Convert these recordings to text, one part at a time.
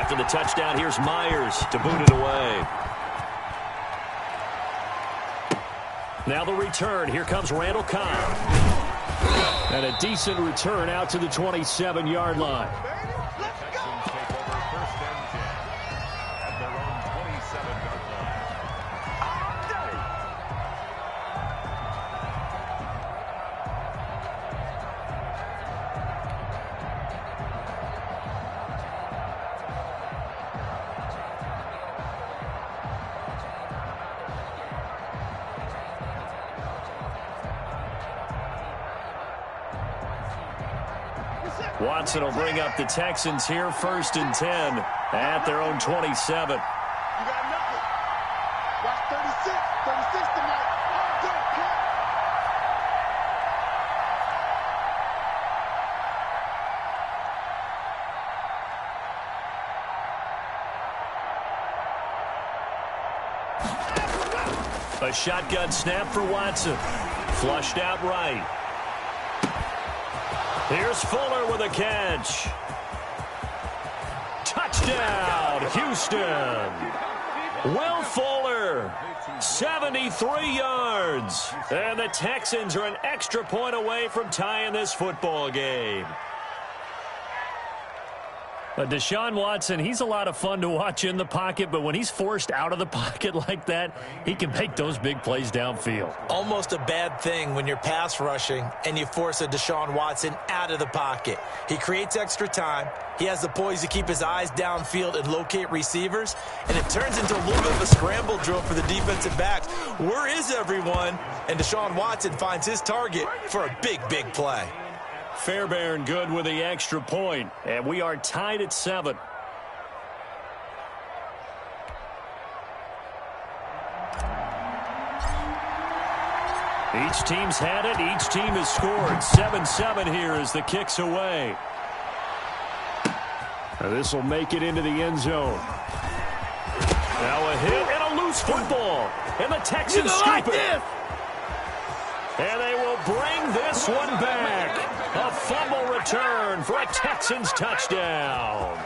After the touchdown, here's Myers to boot it away. Now the return. Here comes Randall Cobb. And a decent return out to the 27-yard line. Watson will bring up the Texans here, 1st and 10 at their own 27. You got nothing. Watch 36. 36 tonight. Oh, don't care. A shotgun snap for Watson. Flushed out right. Here's Fuller with a catch. Touchdown, Houston. Will Fuller, 73 yards. And the Texans are an extra point away from tying this football game. Deshaun Watson, he's a lot of fun to watch in the pocket, but when he's forced out of the pocket like that, he can make those big plays downfield. Almost a bad thing when you're pass rushing and you force a Deshaun Watson out of the pocket. He creates extra time. He has the poise to keep his eyes downfield and locate receivers, and it turns into a little bit of a scramble drill for the defensive backs. Where is everyone? And Deshaun Watson finds his target for a big, big play. Fairbairn good with the extra point, and we are tied at 7. Each team's had it. Each team has scored. 7-7 here as the kick's away. This will make it into the end zone. Now a hit and a loose football. And the Texans scoop it. And they will bring this one back. A fumble return for a Texans touchdown.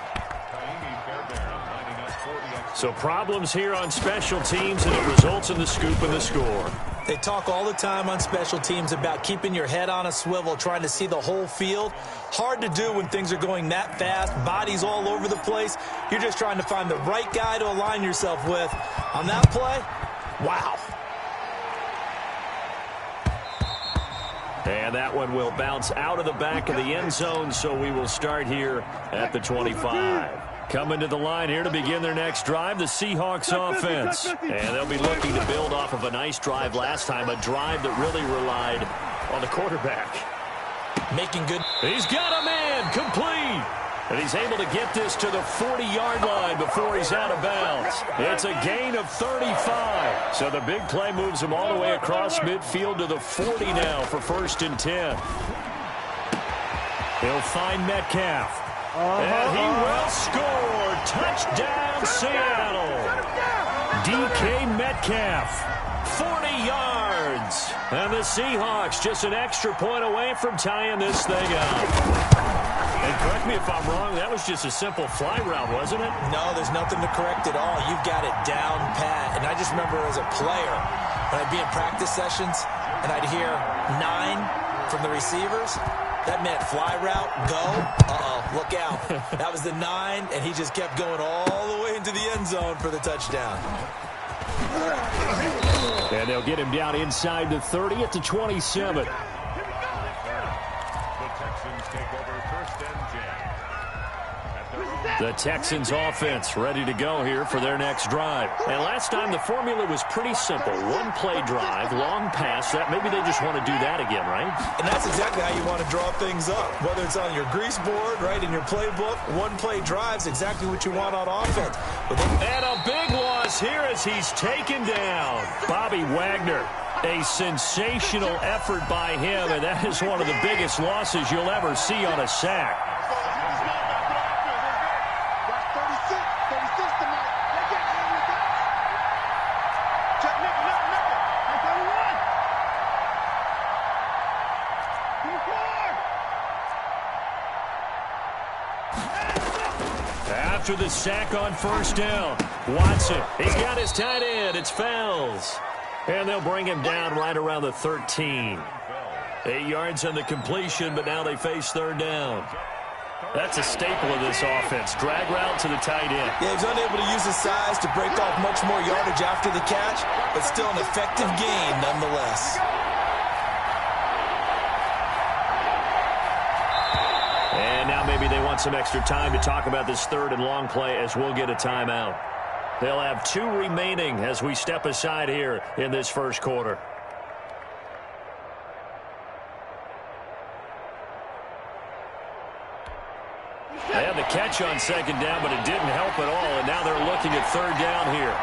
So problems here on special teams, and it results in the scoop and the score. They talk all the time on special teams about keeping your head on a swivel, trying to see the whole field. Hard to do when things are going that fast, bodies all over the place. You're just trying to find the right guy to align yourself with. On that play, wow. And that one will bounce out of the back of the end zone, so we will start here at the 25. Coming to the line here to begin their next drive, the Seahawks offense. And they'll be looking to build off of a nice drive last time, a drive that really relied on the quarterback. Making good. He's got a man, complete. And he's able to get this to the 40-yard line before he's out of bounds. It's a gain of 35. So the big play moves him all the way across midfield to the 40 now for 1st and 10. He'll find Metcalf. And he will score. Touchdown, Seattle. DK Metcalf, 40 yards. And the Seahawks just an extra point away from tying this thing up. And correct me if I'm wrong, that was just a simple fly route, wasn't it? No, there's nothing to correct at all. You've got it down pat. And I just remember as a player, when I'd be in practice sessions, and I'd hear 9 from the receivers, that meant fly route, go. Uh-oh, look out. That was the 9, and he just kept going all the way into the end zone for the touchdown. And they'll get him down inside the 30 at the 27. The Texans offense ready to go here for their next drive. And last time the formula was pretty simple. One play drive, long pass. That maybe they just want to do that again, right? And that's exactly how you want to draw things up. Whether it's on your grease board, right, in your playbook, one play drive's exactly what you want on offense. And a big loss here as he's taken down. Bobby Wagner. A sensational effort by him, and that is one of the biggest losses you'll ever see on a sack. After the sack on first down, Watson, he's got his tight end. It's Fells. And they'll bring him down right around the 13. 8 yards on the completion, but now they face third down. That's a staple of this offense. Drag route to the tight end. Yeah, he's unable to use his size to break off much more yardage after the catch, but still an effective gain nonetheless. And now maybe they want some extra time to talk about this third and long play as we'll get a timeout. They'll have 2 remaining as we step aside here in this first quarter. They had the catch on second down, but it didn't help at all, and now they're looking at third down here.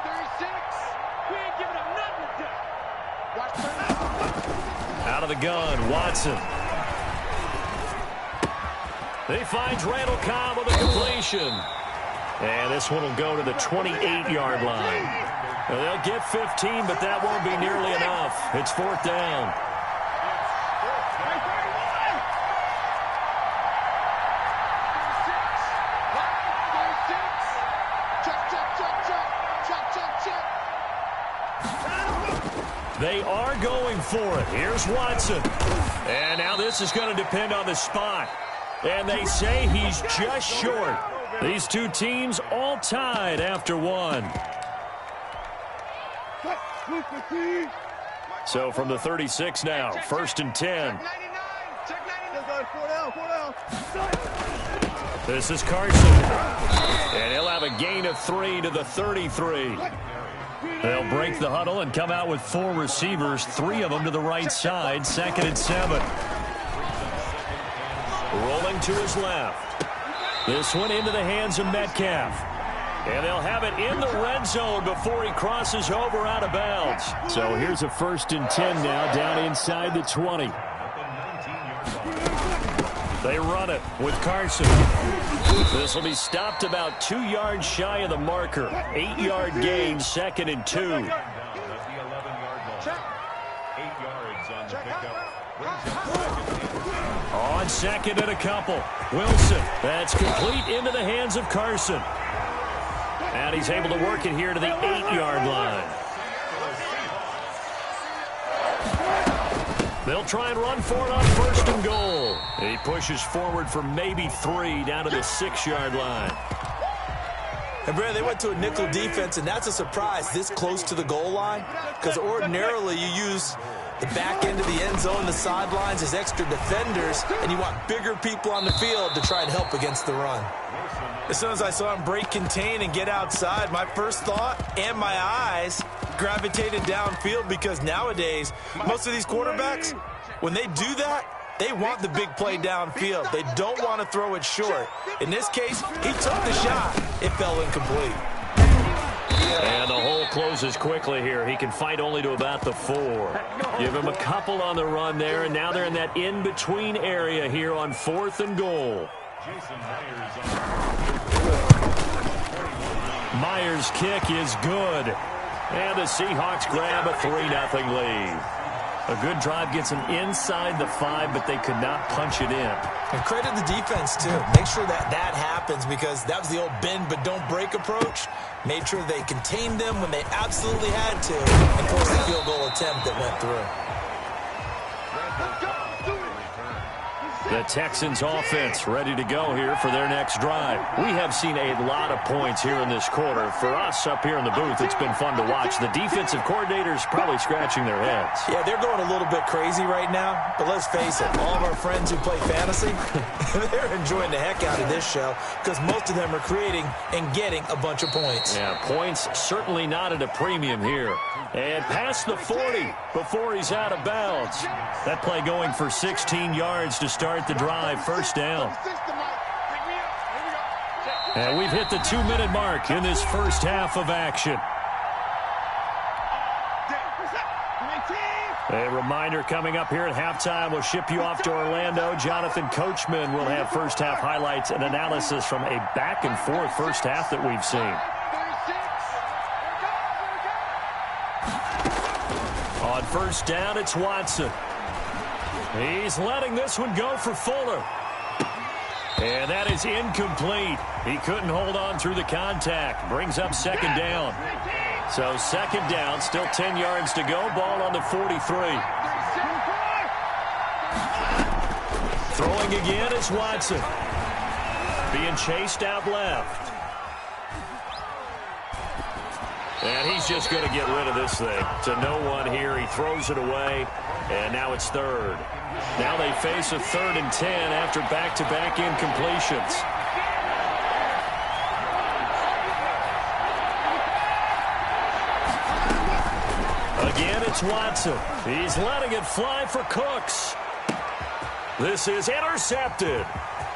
36. We ain't giving up nothing today. Watch out of the gun, Watson. He finds Randall Cobb with a completion. And this one will go to the 28-yard line. Now, they'll get 15, but that won't be nearly enough. It's fourth down. They are going for it. Here's Watson. And now this is going to depend on the spot. And they say he's just short. These two teams all tied after one. So from the 36 now, first and 10. This is Carson. And he'll have a gain of 3 to the 33. They'll break the huddle and come out with 4 receivers, 3 of them to the right side, second and 7. Rolling to his left. This one into the hands of Metcalf. And they'll have it in the red zone before he crosses over out of bounds. So here's a first and 10 now down inside the 20. They run it with Carson. This will be stopped about 2 yards shy of the marker. 8-yard gain, second and 2. On second and a couple. Wilson, that's complete into the hands of Carson. And he's able to work it here to the 8-yard line. They'll try and run for it on first and goal. He pushes forward for maybe 3 down to the 6-yard line. And Brad, they went to a nickel defense, and that's a surprise this close to the goal line, because ordinarily you use the back end of the end zone, the sidelines as extra defenders, and you want bigger people on the field to try and help against the run. As soon as I saw him break contain and get outside, my first thought and my eyes gravitated downfield, because nowadays, most of these quarterbacks, when they do that, they want the big play downfield. They don't want to throw it short. In this case, he took the shot. It fell incomplete. And the hole closes quickly here. He can fight only to about the 4. Give him a couple on the run there, and now they're in that in-between area here on fourth and goal. Myers' kick is good. And the Seahawks grab a 3-0 lead. A good drive gets them inside the 5, but they could not punch it in. And credit the defense, too. Make sure that happens, because that was the old bend but don't break approach. Made sure they contained them when they absolutely had to, and forced the field goal attempt that went through. The Texans offense ready to go here for their next drive. We have seen a lot of points here in this quarter. For us up here in the booth, it's been fun to watch. The defensive coordinators probably scratching their heads. Yeah, they're going a little bit crazy right now, but let's face it, all of our friends who play fantasy, they're enjoying the heck out of this show, because most of them are creating and getting a bunch of points. Yeah, points certainly not at a premium here. And past the 40 before he's out of bounds. That play going for 16 yards to start the drive, first down. And we've hit the 2-minute mark in this first half of action. A reminder coming up here at halftime. We'll ship you off to Orlando. Jonathan Coachman will have first-half highlights and analysis from a back-and-forth first half that we've seen. On first down, it's Watson. He's letting this one go for Fuller. And that is incomplete. He couldn't hold on through the contact. Brings up second down. So second down, still 10 yards to go. Ball on the 43. Throwing again is Watson. Being chased out left. And he's just going to get rid of this thing. To no one here. He throws it away. And now it's third. Now they face a 3rd and 10 after back-to-back incompletions. Again, it's Watson. He's letting it fly for Cooks. This is intercepted.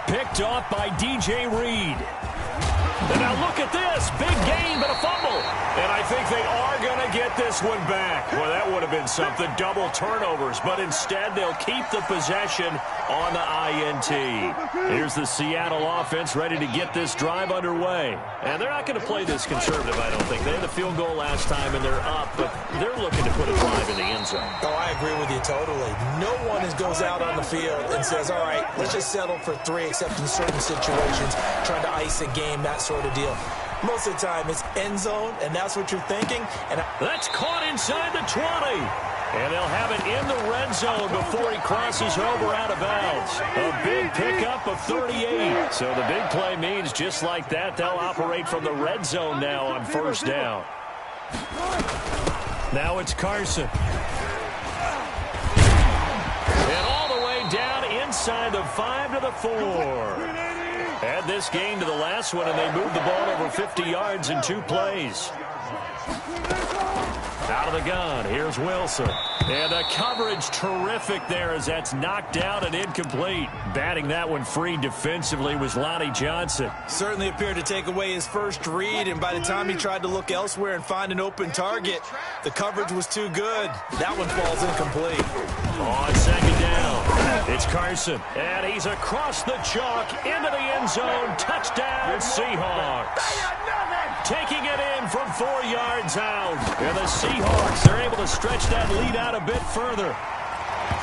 Picked off by DJ Reed. And now look at this. Big gain, but a fumble. And I think they are going to get this one back. Well, that would have been something. Double turnovers. But instead, they'll keep the possession on the INT. Here's the Seattle offense ready to get this drive underway. And they're not going to play this conservative, I don't think. They had the field goal last time, and they're up. But they're looking to put a drive in the end zone. Oh, I agree with you totally. No one goes out on the field and says, all right, let's just settle for 3, except in certain situations, trying to ice a game, that sort of deal. Most of the time, it's end zone, and that's what you're thinking. And that's caught inside the 20. And they'll have it in the red zone before he crosses over out of bounds. A big pickup of 38. So the big play means just like that, they'll operate from the red zone now on first down. Now it's Carson. And all the way down inside the 5 to the 4. Add this game to the last one, and they moved the ball over 50 yards in 2 plays. Out of the gun, here's Wilson. And the coverage terrific there as that's knocked out and incomplete. Batting that one free defensively was Lonnie Johnson. Certainly appeared to take away his first read, and by the time he tried to look elsewhere and find an open target, the coverage was too good. That one falls incomplete. On second down, it's Carson. And he's across the chalk into the end zone. Touchdown, Seahawks. Taking it in from 4 yards out. And the Seahawks are able to stretch that lead out a bit further.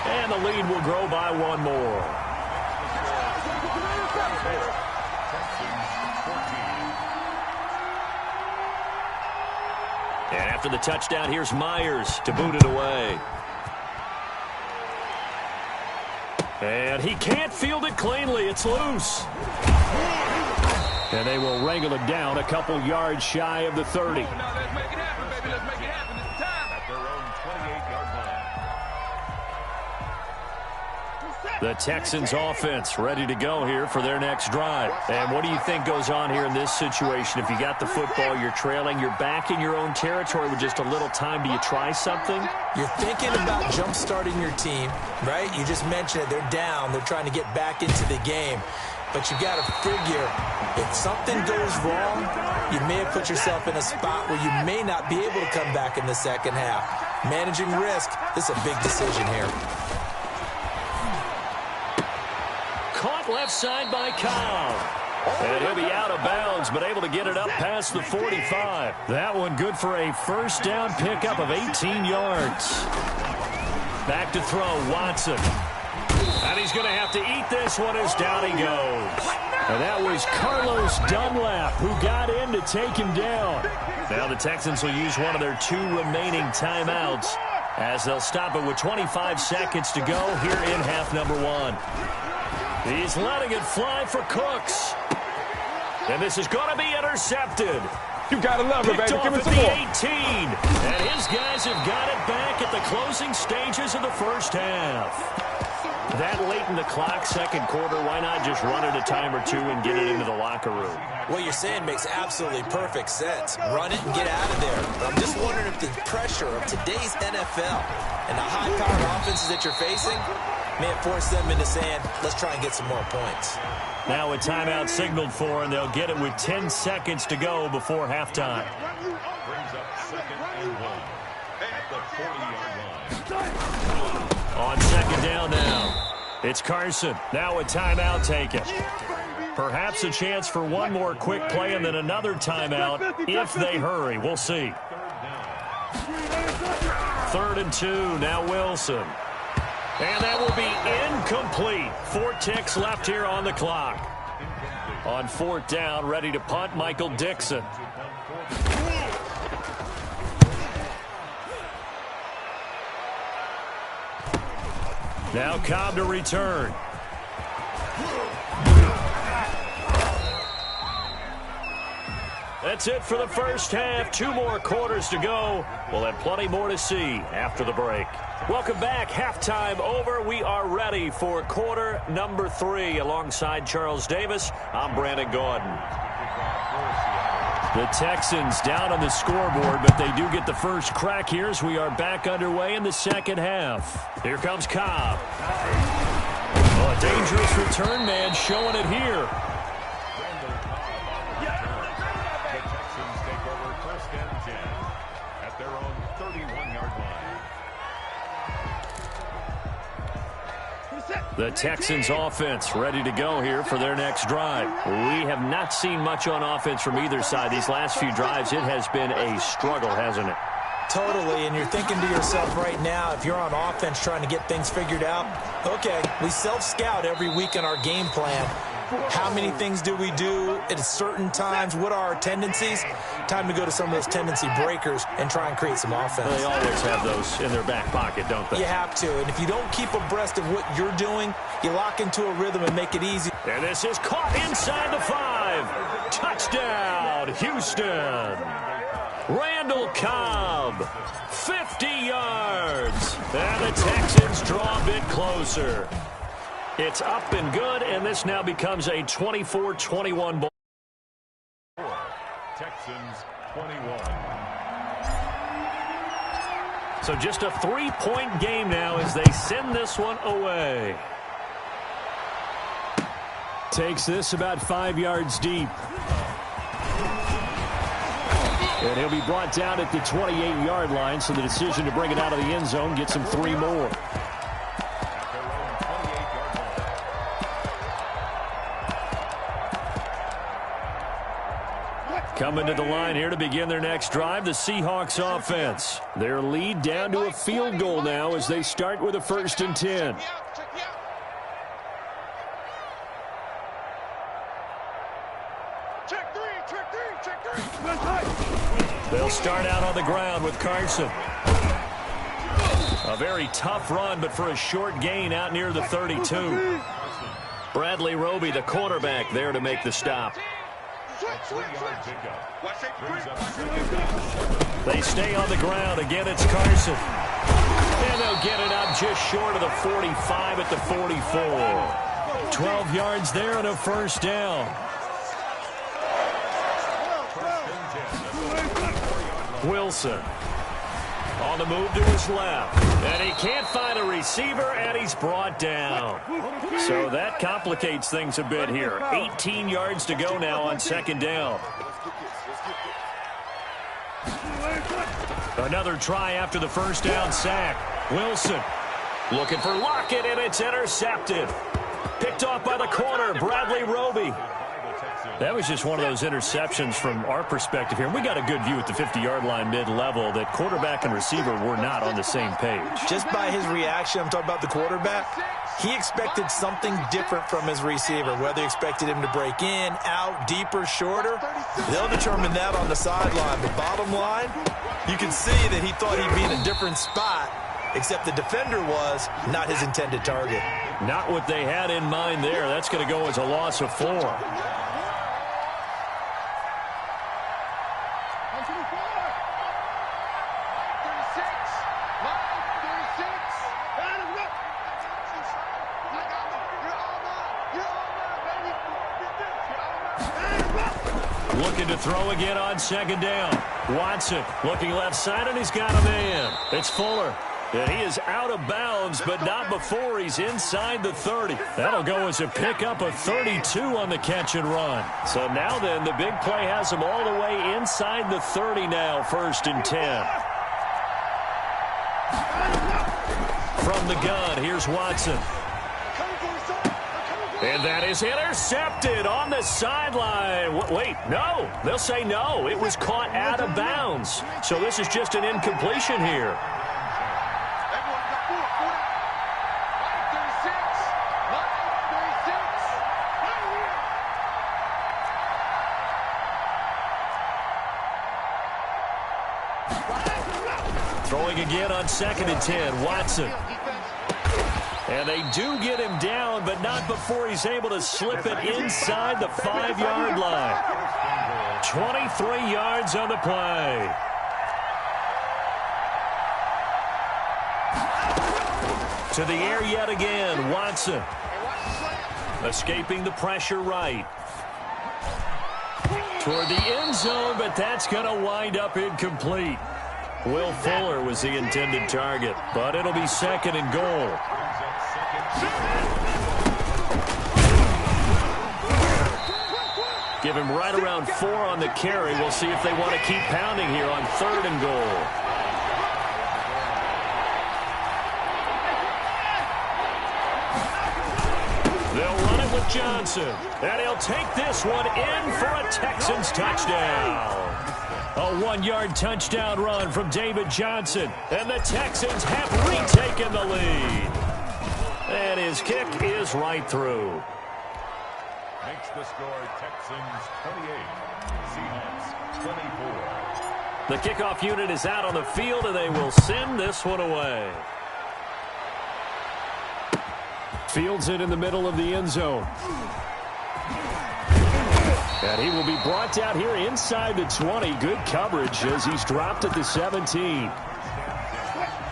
And the lead will grow by 1 more. And after the touchdown, here's Myers to boot it away. And he can't field it cleanly. It's loose. And they will wrangle it down a couple yards shy of the 30. The Texans offense ready to go here for their next drive. And what do you think goes on here in this situation? If you got the football, you're trailing, you're back in your own territory with just a little time. Do you try something? You're thinking about jump-starting your team, right? You just mentioned it. They're down. They're trying to get back into the game. But you got to figure, if something goes wrong, you may have put yourself in a spot where you may not be able to come back in the second half. Managing risk, this is a big decision here. Caught left side by Cobb. And he'll be out of bounds, but able to get it up past the 45. That one good for a first down pickup of 18 yards. Back to throw, Watson. And he's going to have to eat this one as down he goes. And that was Carlos Dunlap who got in to take him down. Now the Texans will use one of their 2 remaining timeouts as they'll stop it with 25 seconds to go here in half number 1. He's letting it fly for Cooks. And this is going to be intercepted. You got to love it, baby. Give me some more. 18. And his guys have got it back at the closing stages of the first half. That late in the clock, second quarter, why not just run it a time or 2 and get it into the locker room? What you're saying makes absolutely perfect sense. Run it and get out of there. But I'm just wondering if the pressure of today's NFL and the high-powered offenses that you're facing may have forced them into saying, let's try and get some more points. Now a timeout signaled for, and they'll get it with 10 seconds to go before halftime. On second down now. It's Carson. Now a timeout taken. Perhaps a chance for one more quick play and then another timeout if they hurry. We'll see. 3rd and 2. Now Wilson. And that will be incomplete. 4 ticks left here on the clock. On 4th down, ready to punt, Michael Dixon. Now Cobb to return. That's it for the first half. 2 more quarters to go. We'll have plenty more to see after the break. Welcome back. Halftime over. We are ready for quarter number 3. Alongside Charles Davis, I'm Brandon Gordon. The Texans down on the scoreboard, but they do get the first crack here as we are back underway in the second half. Here comes Cobb. Oh, a dangerous return man showing it here. The Texans offense ready to go here for their next drive. We have not seen much on offense from either side. These last few drives, it has been a struggle, hasn't it? Totally, and you're thinking to yourself right now, if you're on offense trying to get things figured out, okay, we self-scout every week in our game plan. How many things do we do at certain times? What are our tendencies? Time to go to some of those tendency breakers and try and create some offense. They always have those in their back pocket, don't they? You have to, and if you don't keep abreast of what you're doing, you lock into a rhythm and make it easy. And this is caught inside the 5. Touchdown, Houston. Randall Cobb, 50 yards. And the Texans draw a bit closer. It's up and good, and this now becomes a 24-21 ball. Texans 21. So just a 3-point game now as they send this one away. Takes this about 5 yards deep. And he'll be brought down at the 28-yard line, so the decision to bring it out of the end zone gets him 3 more. Coming to the line here to begin their next drive, the Seahawks offense. Their lead down to a field goal now as they start with a 1st and 10. They'll start out on the ground with Carson. A very tough run, but for a short gain out near the 32. Bradley Roby, the quarterback, there to make the stop. They stay on the ground. Again, it's Carson. And they'll get it up just short of the 45 at the 44. 12 yards there and a 1st down. Wilson on the move to his left. And he can't find a receiver, and he's brought down. So that complicates things a bit here. 18 yards to go now on 2nd down. Another try after the 1st down sack. Wilson looking for Lockett, and it's intercepted. Picked off by the corner, Bradley Roby. That was just one of those interceptions from our perspective here. We got a good view at the 50-yard line mid-level that quarterback and receiver were not on the same page. Just by his reaction, I'm talking about the quarterback, he expected something different from his receiver, whether he expected him to break in, out, deeper, shorter. They'll determine that on the sideline. But bottom line, you can see that he thought he'd be in a different spot, except the defender was not his intended target. Not what they had in mind there. That's going to go as a loss of 4. Looking to throw again on 2nd down. Watson looking left side, and he's got a man. It's Fuller. And he is out of bounds, but not before he's inside the 30. That'll go as a pickup of 32 on the catch and run. So now then, the big play has him all the way inside the 30 now, 1st and 10. From the gun, here's Watson. And that is intercepted on the sideline. Wait, no. They'll say no. It was caught out of bounds. So this is just an incompletion here. Throwing again on 2nd and 10. Watson. And they do get him down, but not before he's able to slip it inside the 5-yard line. 23 yards on the play. To the air yet again, Watson. Escaping the pressure right. Toward the end zone, but that's going to wind up incomplete. Will Fuller was the intended target, but it'll be 2nd and goal. Give him right around 4 on the carry. We'll see if they want to keep pounding here on 3rd and goal. They'll run it with Johnson. And he'll take this one in for a Texans touchdown. A 1-yard touchdown run from David Johnson. And the Texans have retaken the lead. And his kick is right through. Makes the score Texans 28, Seahawks 24. The kickoff unit is out on the field, and they will send this one away. Fields it in the middle of the end zone. And he will be brought down here inside the 20. Good coverage as he's dropped at the 17.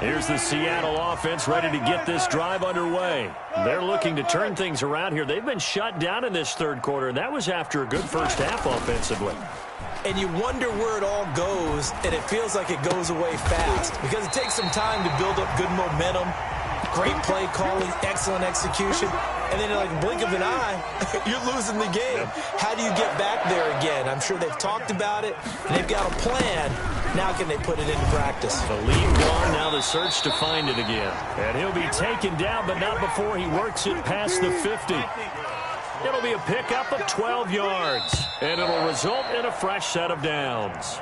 Here's the Seattle offense ready to get this drive underway. They're looking to turn things around here. They've been shut down in this 3rd quarter, and that was after a good first half offensively. And you wonder where it all goes, and it feels like it goes away fast because it takes some time to build up good momentum, great play calling, excellent execution, and then in like a blink of an eye, you're losing the game. How do you get back there again? I'm sure they've talked about it, and they've got a plan. Now can they put it into practice? The lead gone, now the search to find it again. And he'll be taken down, but not before he works it past the 50. It'll be a pickup of 12 yards, and it'll result in a fresh set of downs.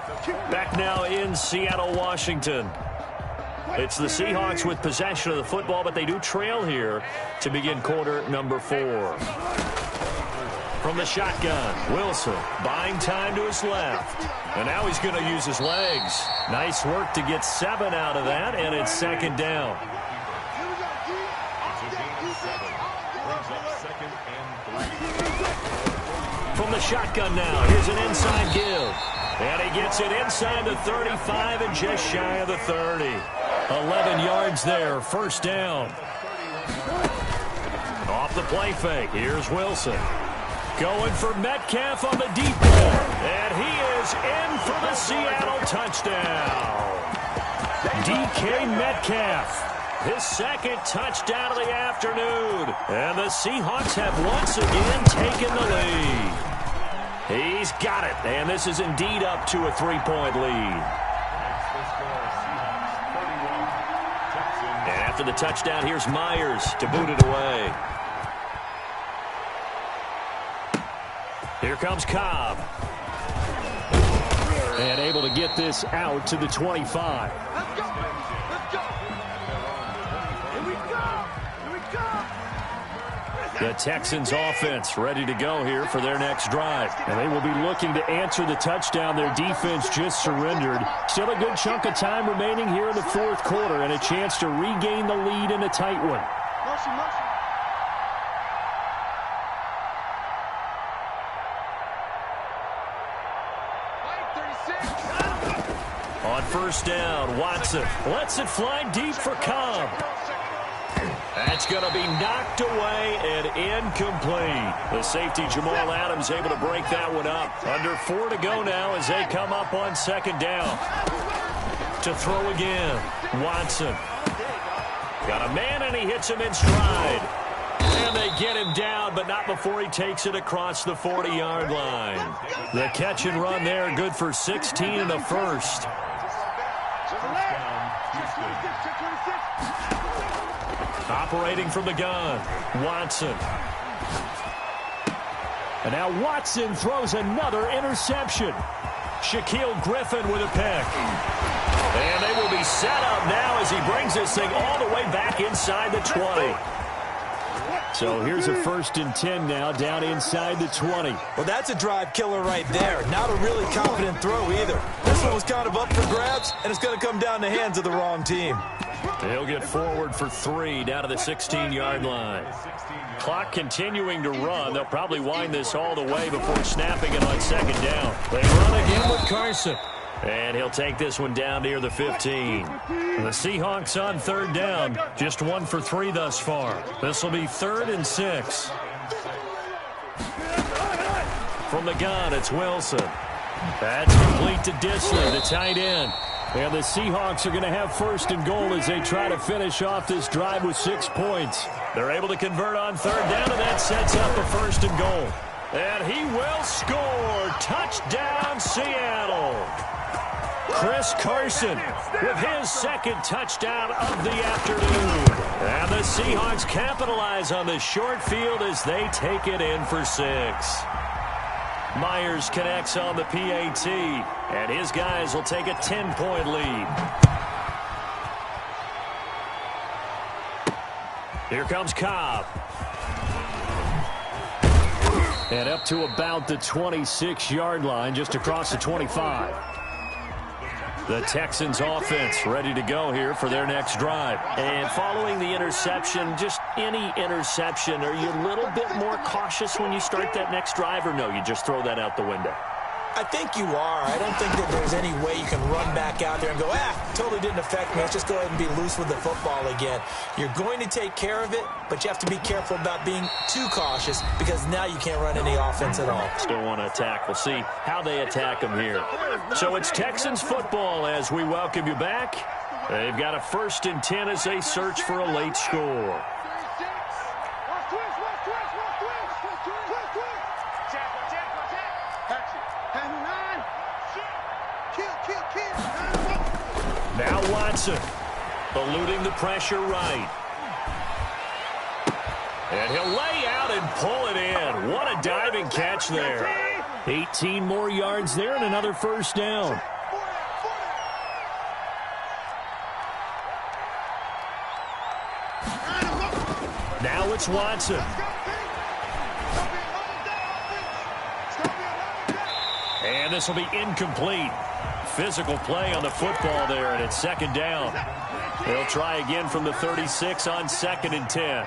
Back now in Seattle, Washington. It's the Seahawks with possession of the football, but they do trail here to begin quarter number 4. From the shotgun, Wilson buying time to his left. And now he's going to use his legs. Nice work to get 7 out of that, and it's 2nd down. From the shotgun now, here's an inside give. And he gets it inside the 35 and just shy of the 30. 11 yards there, 1st down. Off the play fake, here's Wilson. Going for Metcalf on the deep ball. And he is in for the Seattle touchdown. DK Metcalf, his 2nd touchdown of the afternoon. And the Seahawks have once again taken the lead. He's got it. And this is indeed up to a 3-point lead. And after the touchdown, here's Myers to boot it away. Here comes Cobb. And able to get this out to the 25. Let's go. Let's go. Here we go. Here we go. The Texans offense ready to go here for their next drive. And they will be looking to answer the touchdown their defense just surrendered. Still a good chunk of time remaining here in the 4th quarter and a chance to regain the lead in a tight one. Motion, motion. On 1st down, Watson lets it fly deep for Cobb. That's going to be knocked away and incomplete. The safety, Jamal Adams, able to break that one up. Under 4 to go now as they come up on 2nd down. To throw again, Watson. Got a man, and he hits him in stride. And they get him down, but not before he takes it across the 40-yard line. The catch and run there, good for 16 in the 1st. Operating from the gun, Watson. And now Watson throws another interception. Shaquille Griffin with a pick. And they will be set up now as he brings this thing all the way back inside the 20. So here's a 1st and 10 now, down inside the 20. Well, that's a drive killer right there. Not a really confident throw either. This one was kind of up for grabs, and it's going to come down the hands of the wrong team. He'll get forward for 3 down to the 16-yard line. Clock continuing to run. They'll probably wind this all the way before snapping it on 2nd down. They run again with Carson. And he'll take this one down near the 15. The Seahawks on 3rd down. Just 1 for 3 thus far. This will be 3rd and 6. From the gun, it's Wilson. That's complete to Disley, the tight end. And the Seahawks are going to have 1st and goal as they try to finish off this drive with 6 points. They're able to convert on 3rd down, and that sets up a 1st and goal. And he will score. Touchdown, Seattle. Chris Carson with his 2nd touchdown of the afternoon. And the Seahawks capitalize on the short field as they take it in for 6. Myers connects on the PAT, and his guys will take a 10-point lead. Here comes Cobb. And up to about the 26-yard line, just across the 25. The Texans offense ready to go here for their next drive. And following the interception, just any interception, are you a little bit more cautious when you start that next drive, or no, you just throw that out the window? I think you are. I don't think that there's any way you can run back out there and go, totally didn't affect me. Let's just go ahead and be loose with the football again. You're going to take care of it, but you have to be careful about being too cautious because now you can't run any offense at all. Still want to attack. We'll see how they attack them here. So it's Texans football as we welcome you back. They've got a 1st and 10 as they search for a late score. Now Watson, eluding the pressure right. And he'll lay out and pull it in. What a diving catch there. 18 more yards there and another 1st down. Now it's Watson. And this will be incomplete. Physical play on the football there, and it's 2nd down. They'll try again from the 36 on 2nd and 10.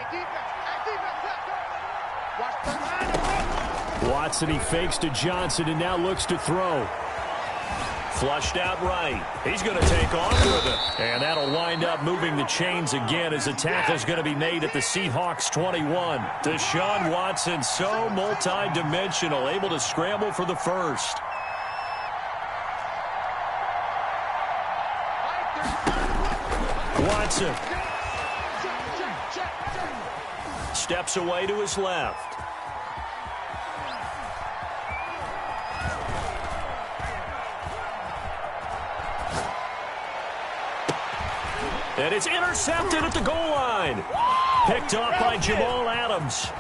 Watson, he fakes to Johnson and now looks to throw. Flushed out right. He's going to take off with it. And that'll wind up moving the chains again as the tackle's going to be made at the Seahawks 21. Deshaun Watson, so multi-dimensional, able to scramble for the 1st. Watson steps away to his left. And it's intercepted at the goal line. Picked up by Jamal Adams.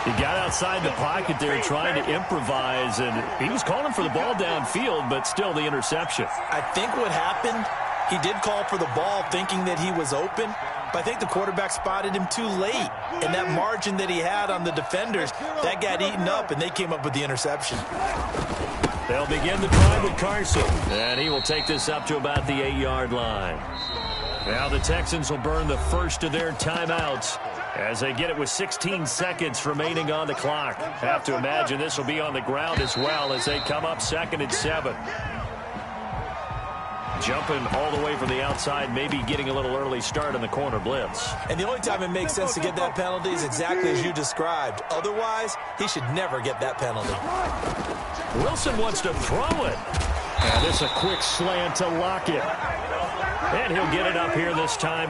He got outside the pocket there trying to improvise, and he was calling for the ball downfield, but still the interception. I think what happened, he did call for the ball thinking that he was open, but I think the quarterback spotted him too late. And that margin that he had on the defenders, that got eaten up, and they came up with the interception. They'll begin the drive with Carson, and he will take this up to about the 8-yard line. Now the Texans will burn the 1st of their timeouts as they get it with 16 seconds remaining on the clock. Have to imagine this will be on the ground as well as they come up 2nd and 7. Jumping all the way from the outside, maybe getting a little early start on the corner blitz. And the only time it makes sense to get that penalty is exactly as you described. Otherwise, he should never get that penalty. Wilson wants to throw it. And this a quick slant to Lockett. And he'll get it up here this time.